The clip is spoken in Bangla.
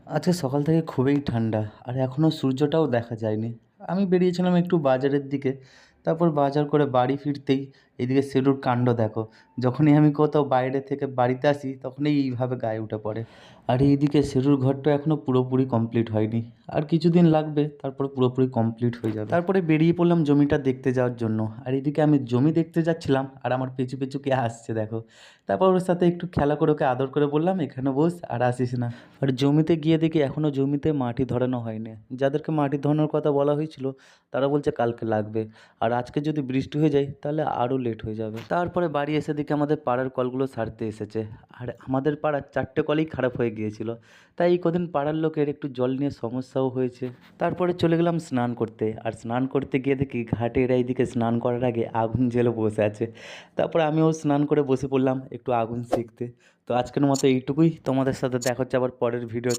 আজকে সকাল থেকে খুবই ঠান্ডা আর এখনও সূর্যটাও দেখা যায়নি। আমি বেরিয়েছিলাম একটু বাজারের দিকে। তারপর বাজার করে বাড়ি ফিরতেই এদিকে সেলুর কাণ্ড দেখো। যখনই আমি কোথাও বাইরে থেকে বাড়িতে আসি তখনই এইভাবে গায়ে উঠে পড়ে। আর এইদিকে সেলুর ঘরটা এখনও পুরোপুরি কমপ্লিট হয়নি। আর কিছুদিন লাগবে, তারপর পুরোপুরি কমপ্লিট হয়ে যাবে। তারপরে বেরিয়ে পড়লাম জমিটা দেখতে যাওয়ার জন্য। আর এদিকে আমি জমি দেখতে যাচ্ছিলাম আর আমার পিছু পিছু কে আসছে দেখো। তারপর ওর সাথে একটু খেলা করে ওকে আদর করে বললাম, এখানে বস আর আসিস না। আর জমিতে গিয়ে দেখি এখনও জমিতে মাটি ধরানো হয়নি। যাদেরকে মাটি ধরানোর কথা বলা হয়েছিল তারা বলছে কালকে লাগবে। আর আজকে যদি বৃষ্টি হয়ে যায় তাহলে আরও লেট হয়ে যাবে। তারপরে বাড়ি এসে দেখি আমাদের পাড়ার কলগুলো সারতে এসেছে। আর আমাদের পাড়ার 4টে কলই খারাপ হয়ে গিয়েছিল। তাই এই কদিন পাড়ার লোকের একটু জল নিয়ে সমস্যাও হয়েছে। তারপরে চলে গেলাম স্নান করতে। আর স্নান করতে গিয়ে দেখি ঘাটে এরা এইদিকে স্নান করার আগে আগুন জ্বেলে বসে আছে। তারপরে আমিও স্নান করে বসে পড়লাম একটু আগুন শিখতে। তো আজকের মতো এইটুকুই। তোমাদের সাথে দেখা হচ্ছে আবার পরের ভিডিওতে।